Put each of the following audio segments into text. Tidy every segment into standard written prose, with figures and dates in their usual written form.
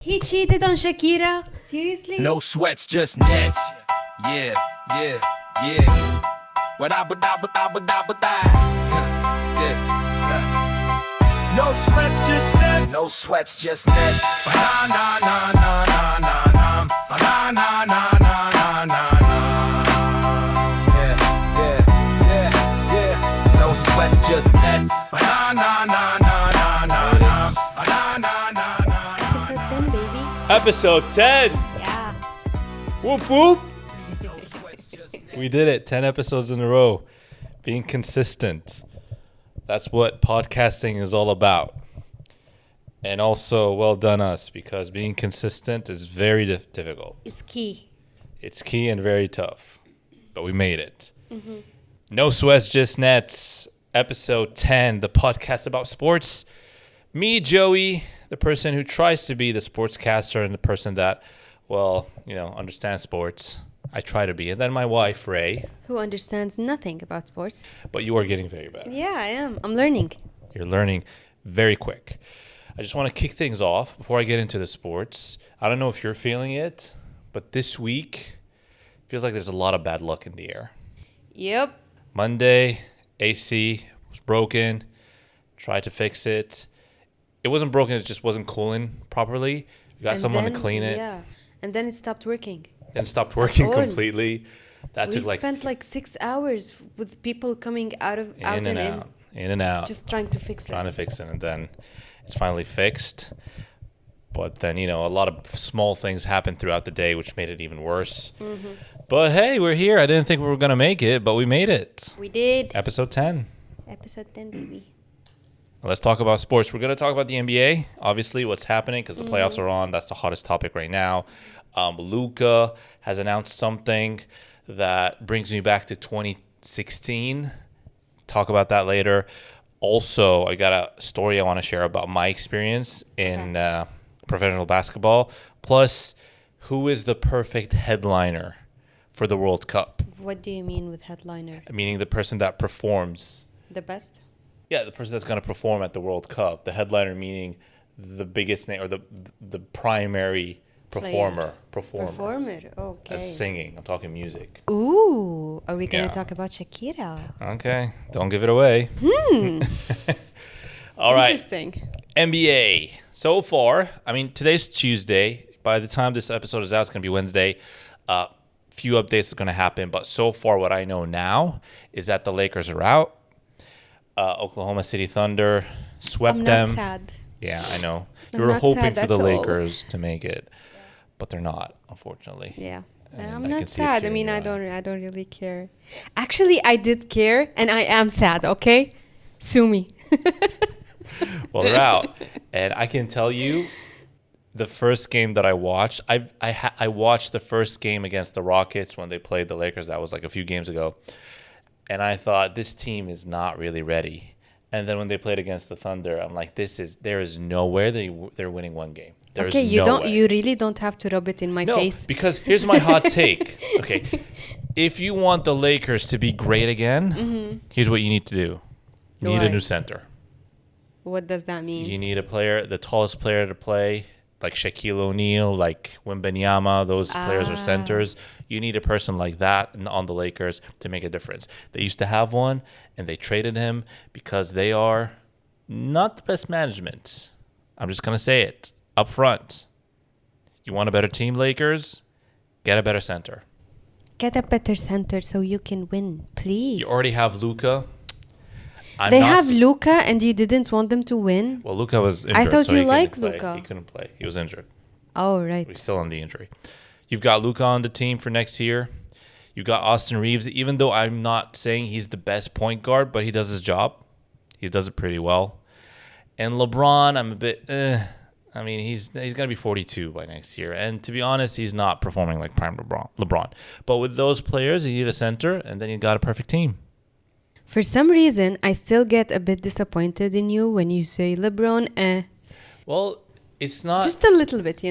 He cheated on Shakira? Seriously? No sweats, just nets. Yeah. No sweats, just nets. No sweats, just nets. Na na na na na na na. Na na na na na na na. Yeah. No sweats, just nets. Na na na na na na na. Na na na na. Episode 10, baby. Episode 10! Yeah. Whoop whoop! We did it. 10 episodes in a row. Being consistent. That's what podcasting is all about. And also, well done us, because being consistent is very difficult. It's key. It's key and very tough. But we made it. Mm-hmm. No sweats, just nets. Episode 10, the podcast about sports. Me, Joey, the person who tries to be the sportscaster and the person that, understands sports. I try to be. And then my wife, Ray. Who understands nothing about sports. But you are getting very better. Yeah, I am. I'm learning. You're learning very quick. I just want to kick things off before I get into the sports. I don't know if you're feeling it, but this week feels like there's a lot of bad luck in the air. Yep. Monday, AC was broken. Tried to fix it. It wasn't broken. It just wasn't cooling properly. You got someone to clean it. Yeah. And then it stopped working. Then stopped working completely. That took We spent like 6 hours with people coming out in and out. Just trying to fix it. And then it's finally fixed. But then, a lot of small things happened throughout the day, which made it even worse. Mm-hmm. But hey, we're here. I didn't think we were going to make it, but we made it. We did. Episode 10. Episode 10, baby. Let's talk about sports. We're going to talk about the NBA, obviously, what's happening, because the playoffs are on. That's the hottest topic right now. Luka has announced something that brings me back to 2016. Talk about that later. Also, I got a story I want to share about my experience in professional basketball. Plus, who is the perfect headliner for the World Cup? What do you mean with headliner? Meaning the person that performs. The best? Yeah, the person that's going to perform at the World Cup. The headliner meaning the biggest name or the primary performer. Okay. As singing. I'm talking music. Ooh, are we going to talk about Shakira? Okay, don't give it away. All right. Interesting. NBA. So far, today's Tuesday. By the time this episode is out, it's going to be Wednesday. Few updates are going to happen, but so far what I know now is that the Lakers are out. Oklahoma City Thunder swept them. I'm not sad. Yeah, I know. I'm You were not hoping sad for the at all. Lakers to make it, but they're not, unfortunately. Yeah. And I'm I not can see it sad. too I mean, in I your eye. don't really care. Actually, I did care, and I am sad. Okay, sue me. Well, they're out, and I can tell you, the first game that I watched, I watched the first game against the Rockets when they played the Lakers. That was like a few games ago, and I thought this team is not really ready. And then when they played against the Thunder, I'm like, there is nowhere they're winning one game. There's Okay, you no don't. way. You really don't have to rub it in my face. Because here's my hot take. Okay, if you want the Lakers to be great again, here's what you need to do. You need a What? new center. What does that mean? You need a player, the tallest player to play, like Shaquille O'Neal, like Wembanyama. Those players are centers. You need a person like that on the Lakers to make a difference. They used to have one, and they traded him because they are not the best management. I'm just going to say it up front. You want a better team, Lakers? Get a better center. Get a better center so you can win, please. You already have Luka. They have Luka, and you didn't want them to win. Well, Luka was injured. I thought so you he liked couldn't play. Luka. He couldn't play. He was injured. Oh, right. He's still on the injury. You've got Luka on the team for next year. You got Austin Reeves, even though I'm not saying he's the best point guard, but he does his job. He does it pretty well. And LeBron, I'm a bit, he's going to be 42 by next year. And to be honest, he's not performing like prime LeBron. But with those players, you need a center, and then you got a perfect team. For some reason, I still get a bit disappointed in you when you say LeBron. Well, it's not... Just a little bit,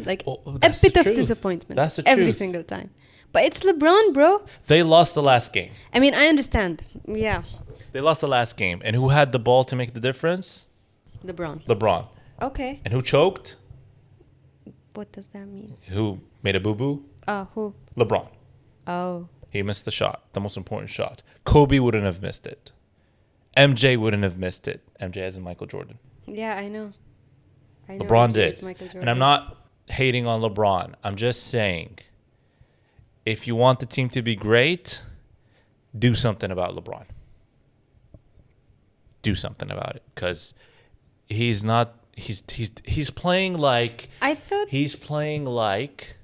like a that's the bit of truth. disappointment. That's the every truth. single time. But it's LeBron, bro. They lost the last game. I mean, I understand. Yeah. They lost the last game. And who had the ball to make the difference? LeBron. LeBron. Okay. And who choked? What does that mean? Who made a boo-boo? Who? LeBron. Oh. He missed the shot, the most important shot. Kobe wouldn't have missed it. MJ wouldn't have missed it. MJ as in Michael Jordan. Yeah, I know. LeBron MJ did. is Michael Jordan. And I'm not hating on LeBron. I'm just saying, if you want the team to be great, do something about LeBron. Do something about it, because he's not. He's playing like. I thought He's playing like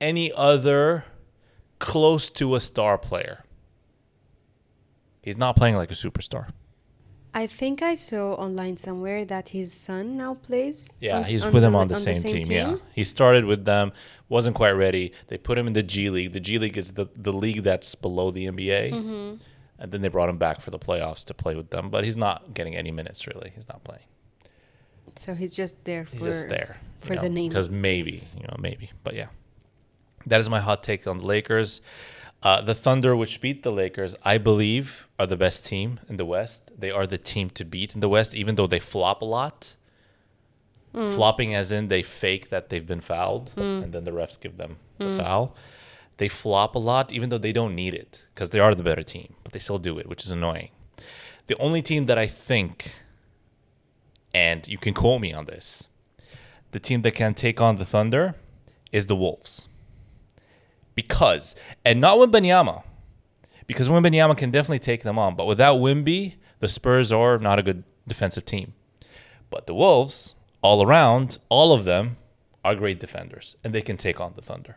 any other close to a star player. He's not playing like a superstar. I think I saw online somewhere that his son now plays. Yeah, he's with him on the same team. Yeah, he started with them, wasn't quite ready. They put him in the G League. The G League is the league that's below the NBA. Mm-hmm. And then they brought him back for the playoffs to play with them. But he's not getting any minutes, really. He's not playing. So he's just there for, He's just there. for the name. Because maybe. But yeah. That is my hot take on the Lakers. The Thunder, which beat the Lakers, I believe, are the best team in the West. They are the team to beat in the West, even though they flop a lot. Flopping as in they fake that they've been fouled, and then the refs give them the foul. They flop a lot, even though they don't need it, because they are the better team. But they still do it, which is annoying. The only team that I think, and you can quote me on this, the team that can take on the Thunder is the Wolves. Because, and not Wembanyama, because Wembanyama can definitely take them on. But without Wemby, the Spurs are not a good defensive team. But the Wolves, all around, all of them are great defenders, and they can take on the Thunder.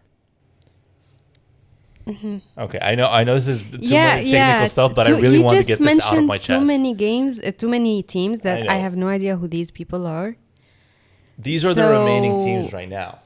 Mm-hmm. Okay, I know this is too many technical stuff, but I really want to get this out of my chest. Too many games, too many teams that I have no idea who these people are. These are the remaining teams right now.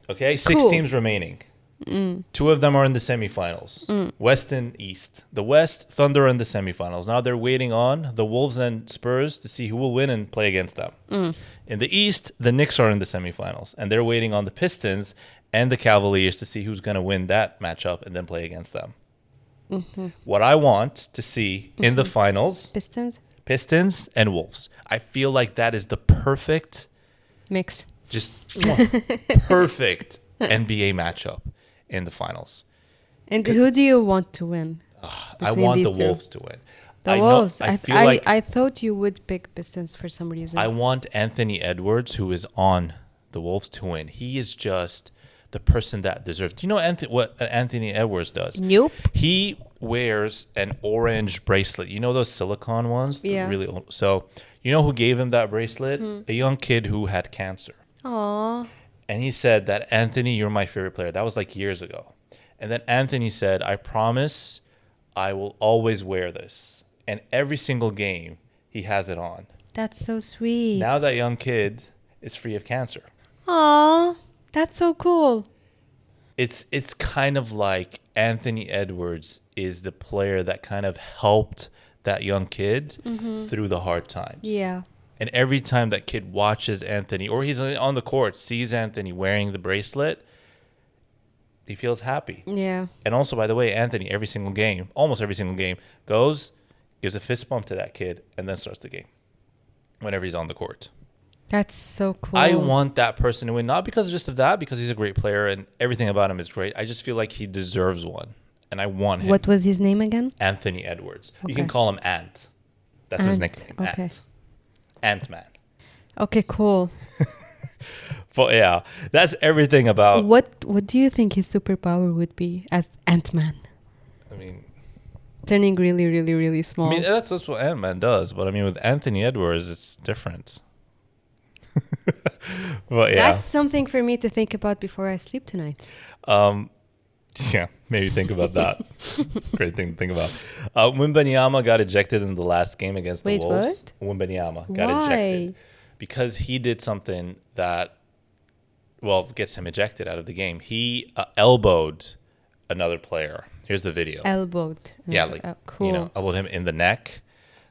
Okay, 6 teams remaining. 2 of them are in the semifinals. West and East. The West, Thunder are in the semifinals. Now they're waiting on the Wolves and Spurs to see who will win and play against them. In the East, the Knicks are in the semifinals, and they're waiting on the Pistons and the Cavaliers to see who's going to win that matchup and then play against them. What I want to see in the finals, Pistons and Wolves. I feel like that is the perfect mix. Just perfect NBA matchup in the finals. And who do you want to win? I want the Wolves to win. The Wolves. I thought you would pick Pistons for some reason. I want Anthony Edwards, who is on the Wolves, to win. He is just the person that deserves. Do you know what Anthony Edwards does? Nope. He wears an orange bracelet. You know those silicone ones? Yeah. Really old. So you know who gave him that bracelet? A young kid who had cancer. Aww. And he said that, Anthony, you're my favorite player. That was like years ago. And then Anthony said, I promise I will always wear this. And every single game, he has it on. That's so sweet. Now that young kid is free of cancer. Aww. That's so cool. It's kind of like Anthony Edwards is the player that kind of helped that young kid through the hard times. Yeah. And every time that kid watches Anthony, or he's on the court, sees Anthony wearing the bracelet, he feels happy. Yeah. And also, by the way, Anthony, every single game, almost every single game, goes, gives a fist bump to that kid, and then starts the game whenever he's on the court. That's so cool. I want that person to win, not because just of that, because he's a great player and everything about him is great. I just feel like he deserves one, and I want him. What was his name again? Anthony Edwards. Okay. You can call him Ant. That's his nickname. Okay. Ant-Man. Okay, cool. But yeah, that's everything about. What do you think his superpower would be as Ant-Man? I mean, turning really, really, really small. I mean, that's what Ant-Man does. But I mean, with Anthony Edwards, it's different. But yeah, that's something for me to think about before I sleep tonight. Yeah, maybe think about that. It's a great thing to think about. Wembanyama got ejected in the last game against the Wolves. What? Wembanyama got ejected because he did something that, well, gets him ejected out of the game. He elbowed another player. Here's the video. Elbowed. Yeah, like cool. Elbowed him in the neck.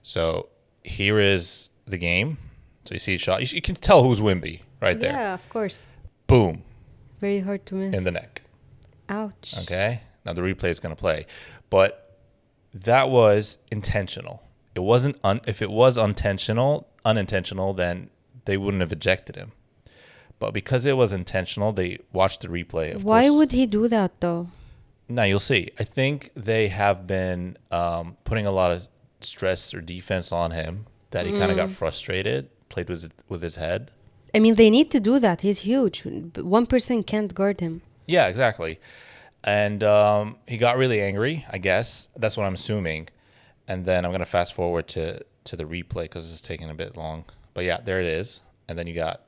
So here is the game. So you see a shot. You can tell who's Wemby right there. Yeah, of course. Boom. Very hard to miss. In the neck. Ouch. Okay. Now the replay is going to play, but that was intentional. It wasn't. If it was unintentional, then they wouldn't have ejected him. But because it was intentional, they watched the replay. Of Why course. would he do that though? Now you'll see. I think they have been putting a lot of stress or defense on him that he kind of got frustrated, played with his head. I mean, they need to do that. He's huge. One person can't guard him. Yeah, exactly. And he got really angry, I guess. That's what I'm assuming. And then I'm going to fast forward to the replay because it's taking a bit long. But yeah, there it is. And then you got,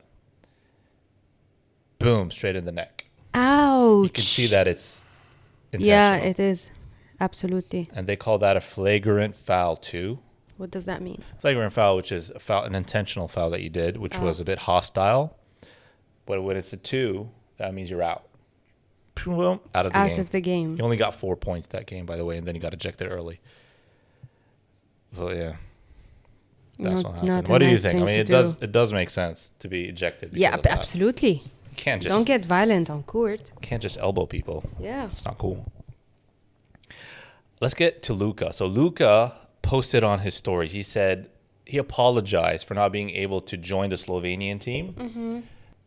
boom, straight in the neck. Ouch. You can see that it's intentional. Yeah, it is. Absolutely. And they call that a flagrant foul too. What does that mean? Flagrant foul, which is a foul, an intentional foul that you did, which was a bit hostile. But when it's a 2, that means you're out. Boom, out of the game. Out of the game. You only got 4 points that game, by the way, and then you got ejected early. So yeah, that's what happened. Not a What do you nice think? I thing mean, to it does make sense to be ejected. Yeah, because of that. absolutely. You can't just Don't get violent on court. elbow people. Yeah. It's not cool. Let's get to Luka. So Luka posted on his stories. He said he apologized for not being able to join the Slovenian team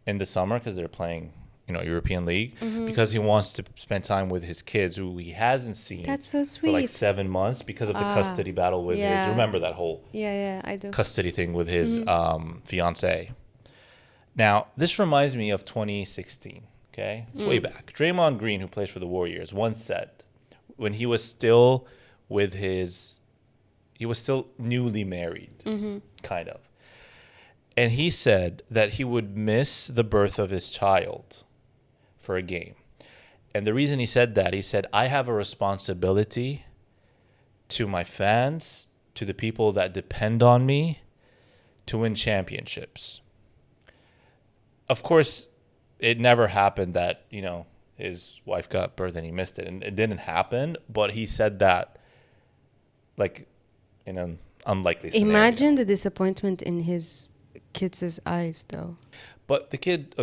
in the summer because they're playing, European League, because he wants to spend time with his kids who he hasn't seen That's so for like sweet. 7 months because of the custody battle with his. Remember that whole Yeah, I do. custody thing with his fiance. Now, this reminds me of 2016. Okay, it's way back. Draymond Green, who plays for the Warriors, once said when he was still he was still newly married, kind of. And he said that he would miss the birth of his child for a game. And the reason he said that, he said, I have a responsibility to my fans, to the people that depend on me to win championships. Of course, it never happened that, his wife got birth and he missed it. And it didn't happen, but he said that like in an unlikely scenario. Imagine the disappointment in his kids' eyes, though. But the kid's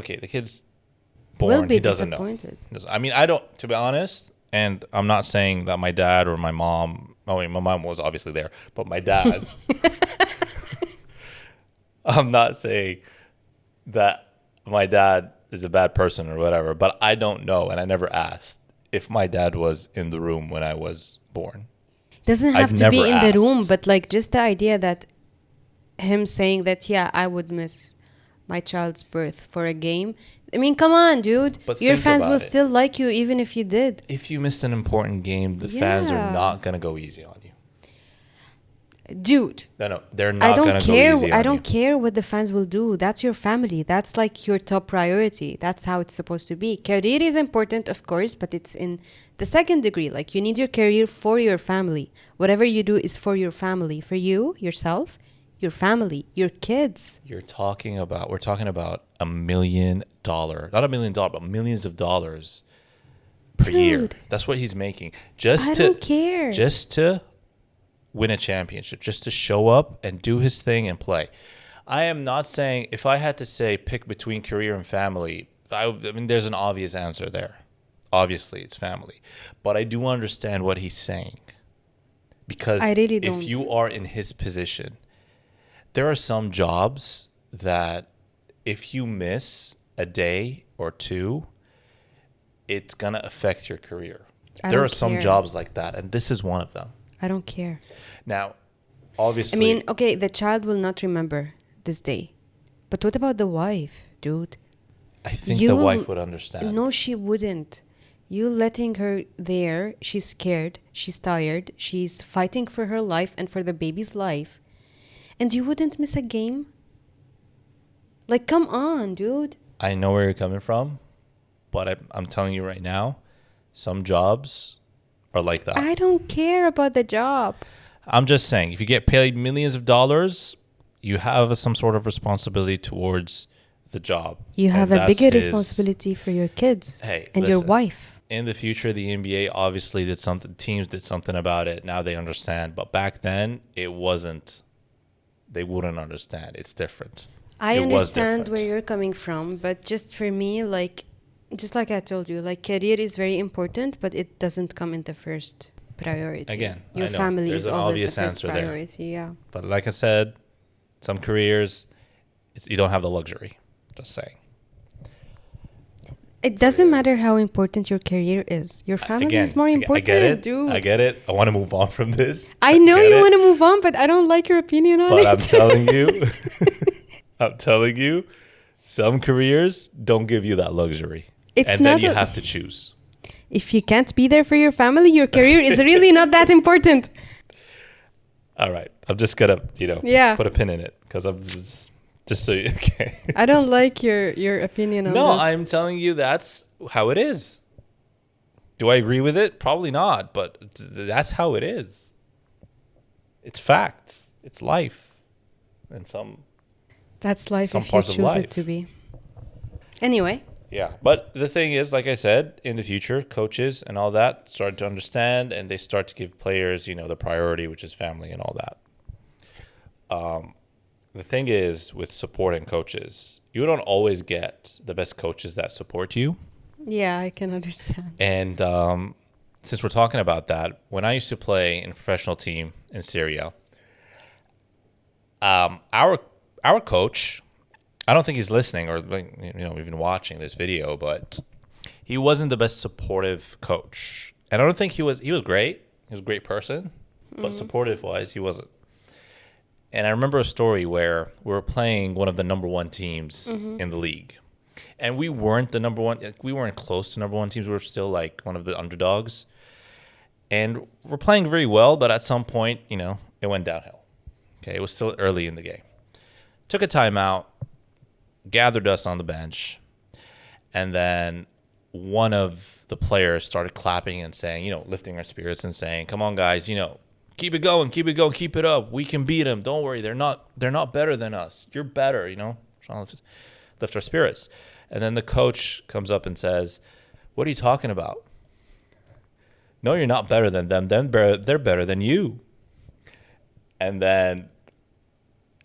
Will born. be He doesn't disappointed. know. I mean, I don't, to be honest, and I'm not saying that my dad or my mom, my mom was obviously there, but my dad, I'm not saying that my dad is a bad person or whatever, but I don't know, and I never asked if my dad was in the room when I was born. Doesn't have I've to be never in the room, asked. but like just the idea that him saying that, yeah, I would miss my child's birth for a game. I mean, come on, dude. But Your think fans about will it. still like you even if you did. If you missed an important game, the fans are Yeah. not going to go easy on you. Dude, No, they're I not going don't to go care. easy on I don't you. care what the fans will do. That's your family. That's like your top priority. That's how it's supposed to be. Career is important, of course, but it's in the second degree. Like you need your career for your family. Whatever you do is for your family, for you, yourself, your family, your kids. We're talking about $1 million, not $1 million, but millions of dollars per year. Dude. That's what he's making. I don't care. Just to win a championship, just to show up and do his thing and play. I am not saying, if I had to say pick between career and family, I mean, there's an obvious answer there. Obviously, it's family. But I do understand what he's saying. Because I really if don't. you are in his position, there are some jobs that if you miss a day or two, it's going to affect your career. I There don't are some care. jobs like that, and this is one of them. I don't care. Now, obviously, I mean, okay, the child will not remember this day. But what about the wife, dude? I think you the will- wife would understand. No, she wouldn't. You letting her there, she's scared, she's tired, she's fighting for her life and for the baby's life. And you wouldn't miss a game? Like, come on, dude. I know where you're coming from, but I'm telling you right now, some jobs are like that. I don't care about the job. I'm just saying, if you get paid millions of dollars, you have some sort of responsibility towards the job. You And have a that's bigger his- responsibility for your kids Hey, and your listen. wife. In the future, the NBA obviously did something. Teams did something about it. Now they understand. But back then, it wasn't. They wouldn't understand. It's different. I It was understand different. where you're coming from, but just for me, like, just like I told you, like, career is very important, but it doesn't come in the first priority. Again, your I know. family There's is an always obvious the first answer there. priority. Yeah. But like I said, some careers, you don't have the luxury. Just saying. It doesn't matter how important your career is. Your family is more important, I get it. dude. I get it. I want to move on from this. I know get you it. want to move on, but I don't like your opinion on But it. I'm telling you, I'm telling you, some careers don't give you that luxury. It's and then not you a- have to choose. If you can't be there for your family, your career is really not that important. All right. I'm just going to, Yeah. put a pin in it because I'm just so you, okay. I don't like your opinion on No, this. I'm telling you that's how it is. Do I agree with it? Probably not, but that's how it is. It's fact. It's life. And That's life some if you parts of choose life. it to be. Anyway, yeah. But the thing is, like I said, in the future, coaches and all that start to understand and they start to give players, the priority, which is family and all that. The thing is with supporting coaches, you don't always get the best coaches that support you. yeah, I can understand. And since we're talking about that, when I used to play in a professional team in Syria, our coach, I don't think he's listening or even watching this video, but he wasn't the best supportive coach. And I don't think he was great. He was a great person, but supportive wise, he wasn't. And I remember a story where we were playing one of the number one teams in the league. And we weren't the number one. We weren't close to number one teams. We were still like one of the underdogs. And we're playing very well, but at some point, it went downhill. Okay, it was still early in the game. Took a timeout, gathered us on the bench, and then one of the players started clapping and saying, lifting our spirits and saying, "Come on, guys, keep it going, keep it up. We can beat them. Don't worry, they're not better than us. You're better." Trying to lift our spirits. And then the coach comes up and says, "What are you talking about? No, you're not better than them. They're better than you." And then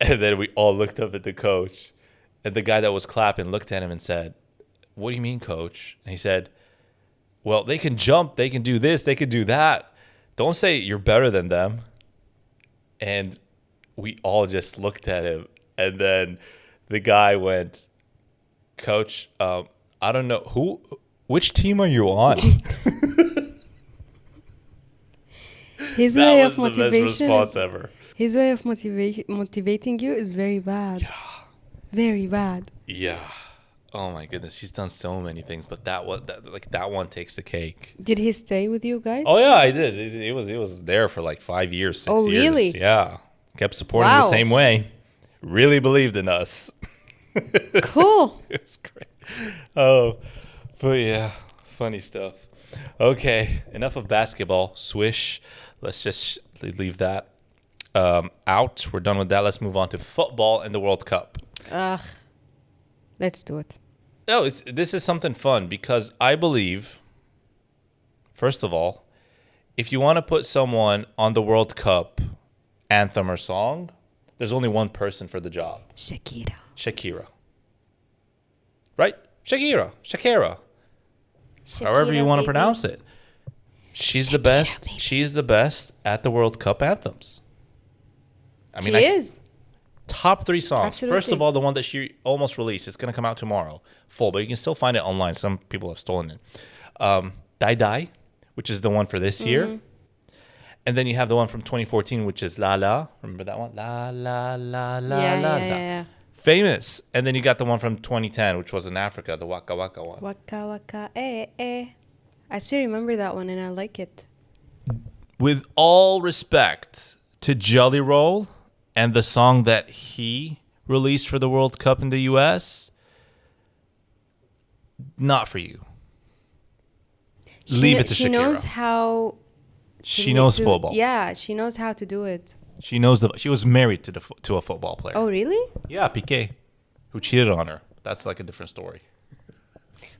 we all looked up at the coach, and the guy that was clapping looked at him and said, "What do you mean, coach?" And he said, "Well, they can jump, they can do this, they can do that. Don't say you're better than them." And we all just looked at him, and then the guy went, "Coach, I don't know which team are you on?" His That way was of the best motivation response is, ever. his way of motivating you is very bad. Yeah. Very bad. Yeah. Oh my goodness, he's done so many things, but that one takes the cake. Did he stay with you guys? Oh yeah, I did. It was there for like 5 years, 6 years. Oh, really? Yeah. Kept supporting the same way. Really believed in us. Cool. It was great. Oh, but yeah, funny stuff. Okay, enough of basketball. Swish. Let's just leave that out. We're done with that. Let's move on to football and the World Cup. Ugh. Let's do it. Oh, this is something fun because I believe, first of all, if you want to put someone on the World Cup anthem or song, there's only one person for the job. Shakira. Right? Shakira. However you want to pronounce it. She's the best. Baby. She's the best at the World Cup anthems. I mean, She is. Top 3 songs. Absolutely. First of all, the one that she almost released. It's going to come out tomorrow. Full, but you can still find it online. Some people have stolen it. Die Die, which is the one for this year. And then you have the one from 2014, which is La La. Remember that one? La, la, la, la, la, la. Yeah. Famous. And then you got the one from 2010, which was in Africa, the Waka Waka one. Waka waka eh. I still remember that one and I like it. With all respect to Jelly Roll and the song that he released for the World Cup in the US, not for you. Leave it to Shakira. She knows how. She knows football. Yeah, she knows how to do it. She knows she was married to a football player. Oh, really? Yeah, Piqué, who cheated on her. That's like a different story.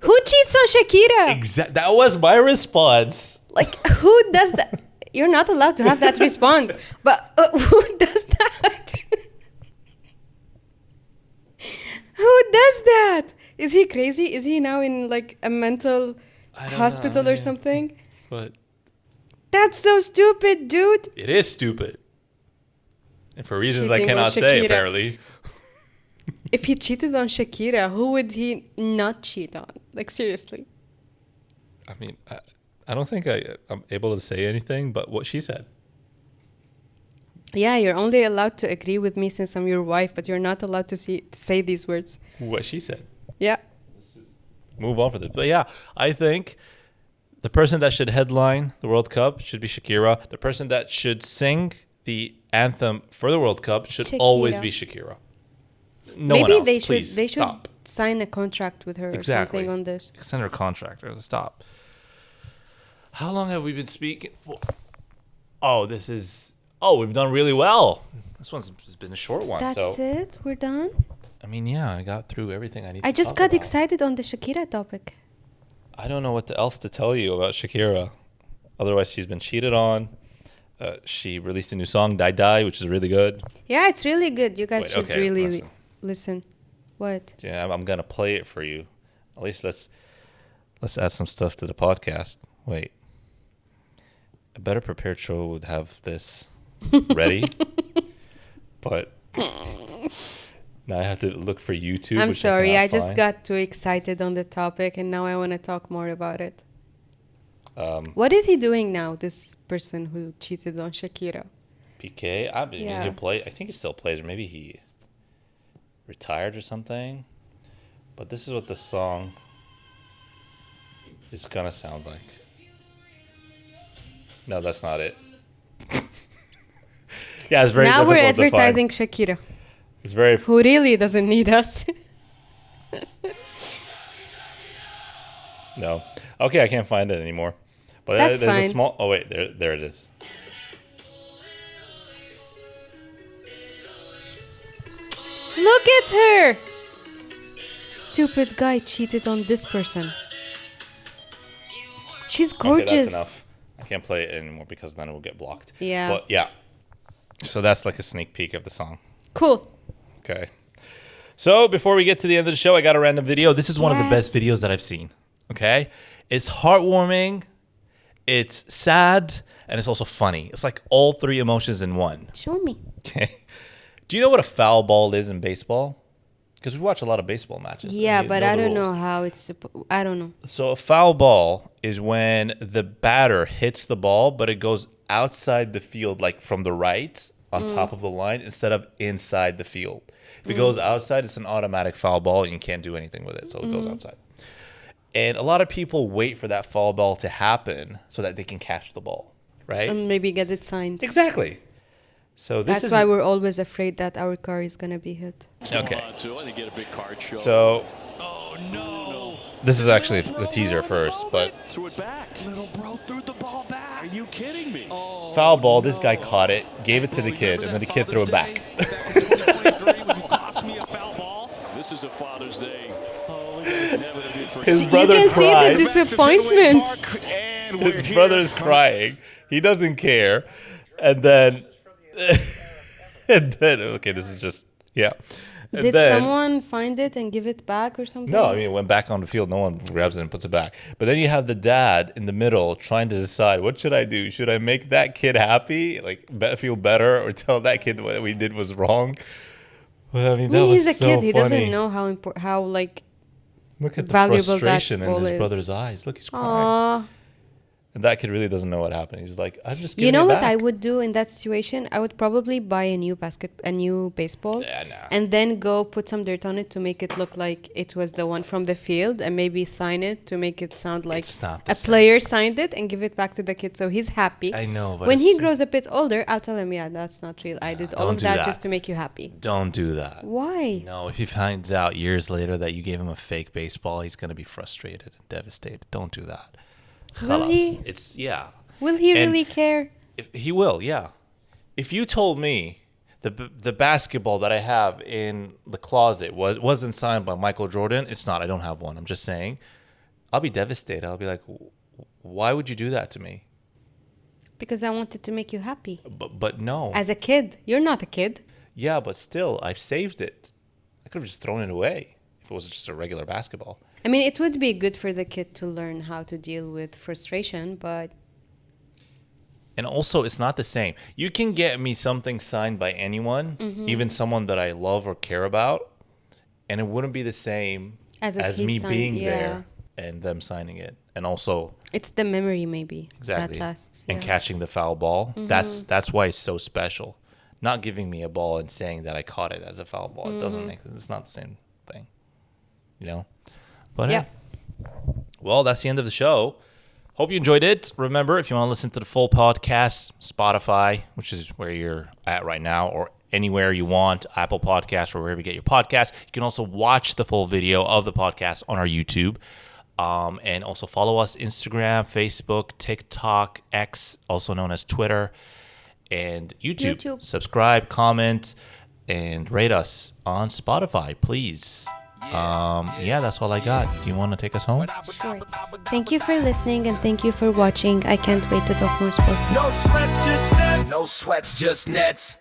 Who cheats on Shakira? That was my response. Like, who does that? You're not allowed to have that response. But who does that? Who does that? Is he crazy? Is he now in like a mental hospital or something? But That's so stupid, dude. it is stupid. And for reasons I Cheating on cannot say, Shakira. apparently. If he cheated on Shakira, who would he not cheat on? Like, seriously. I mean, I don't think I'm able to say anything but what she said. Yeah, you're only allowed to agree with me since I'm your wife, but you're not allowed to say these words. What she said. Yeah. Let's just move on for this. But yeah, I think the person that should headline the World Cup should be Shakira. The person that should sing the anthem for the World Cup should always be Shakira. No Maybe one else. they Please, should they should stop. sign a contract with her or something on this. Extend her contract. Stop. How long have we been speaking? We've done really well. This one's been a short one. That's it? We're done? I mean, yeah, I got through everything I need I to just talk got about. excited on the Shakira topic. I don't know what else to tell you about Shakira. Otherwise, she's been cheated on. She released a new song, Die Die, which is really good. Yeah, it's really good. You guys Wait, should okay, really listen. What? Yeah, I'm gonna play it for you. At least let's add some stuff to the podcast. Wait, a better prepared show would have this ready, but now I have to look for YouTube. I'm which sorry, cannot I just find. got too excited on the topic and now I want to talk more about it. What is he doing now, this person who cheated on Shakira? PK. I mean, Yeah. he'll play. I think he still plays, or maybe he retired or something. But this is what the song is gonna sound like. No, that's not it. Yeah, it's very Now we're difficult to find. advertising Shakira, It's very. who really doesn't need us. No. Okay, I can't find it anymore. But That's there's fine. a small. Oh wait, there it is. Look at her! Stupid guy cheated on this person. She's Okay, gorgeous. that's enough. I can't play it anymore because then it will get blocked. Yeah. But yeah. So that's like a sneak peek of the song. Cool. Okay. So before we get to the end of the show, I got a random video. This is one of the best Yes. videos that I've seen. Okay? It's heartwarming, it's sad, and it's also funny. It's like all three emotions in one. Show me. Okay. Do you know what a foul ball is in baseball? Because we watch a lot of baseball matches. and Yeah, we but know I the don't know rules. how it's I don't know. So a foul ball is when the batter hits the ball, but it goes outside the field, like from the right on top of the line, instead of inside the field. If it goes outside, it's an automatic foul ball, and you can't do anything with it, so it goes outside. And a lot of people wait for that foul ball to happen so that they can catch the ball, right? And maybe get it signed. Exactly. So this That's is why we're always afraid that our car is gonna be hit. okay. They get a big card show. So Oh no! this is actually the teaser first, but Threw it back. Little bro threw the ball back. Are you kidding me? Oh, foul ball. This guy caught it, gave it to the kid, and then the kid threw it back. Cost me a foul ball. This is a Father's Day. Oh, look at this. His You brother can see the cried. disappointment. His brother's crying. He doesn't care. And then, okay, this is just, yeah. And Did then- someone find it and give it back or something? No, I mean, it went back on the field. No one grabs it and puts it back. But then you have the dad in the middle trying to decide, what should I do? Should I make that kid happy, like feel better, or tell that kid what we did was wrong? Well, I mean, that was he's a so kid. He funny. doesn't know how like. Look at the valuable that frustration in ball his is. brother's eyes. Look, he's crying. Aw. And that kid really doesn't know what happened. He's like, I'm just You giving know it what I back. would do in that situation? I would probably buy a new baseball, Yeah, nah. and then go put some dirt on it to make it look like it was the one from the field, and maybe sign it to make it sound like It's not the a same. player signed it and give it back to the kid, so he's happy. I know, but when he it's- grows a bit older, I'll tell him, yeah, that's not real. I did all don't of do that that. just to make you happy. Don't do that. Why? No, if he finds out years later that you gave him a fake baseball, he's going to be frustrated and devastated. Don't do that. Will Khalas. he? It's, yeah. Will he And- really care? If, he will, yeah. If you told me the basketball that I have in the closet wasn't signed by Michael Jordan, it's not. I don't have one. I'm just saying. I'll be devastated. I'll be like, why would you do that to me? Because I wanted to make you happy. But no. As a kid, you're not a kid. Yeah, but still, I've saved it. I could have just thrown it away if it was just a regular basketball. I mean, it would be good for the kid to learn how to deal with frustration, but And also, it's not the same. You can get me something signed by anyone, even someone that I love or care about, and it wouldn't be the same As if he me signed- being yeah. there and them signing it, and also It's the memory maybe exactly that lasts. and yeah. catching the foul ball. That's why it's so special. Not giving me a ball and saying that I caught it as a foul ball. It doesn't make it's not the same thing, you know. But Yeah. well, that's the end of the show. Hope you enjoyed it. Remember, if you want to listen to the full podcast, Spotify, which is where you're at right now, or anywhere you want, Apple Podcasts or wherever you get your podcasts. You can also watch the full video of the podcast on our YouTube. And also follow us Instagram, Facebook, TikTok, X, also known as Twitter, and YouTube. Subscribe, comment, and rate us on Spotify, please. Yeah, that's all I got. Do you want to take us home? Sure. Thank you for listening and thank you for watching. I can't wait to talk more sports. No sweats, just nets. No sweats, just nets.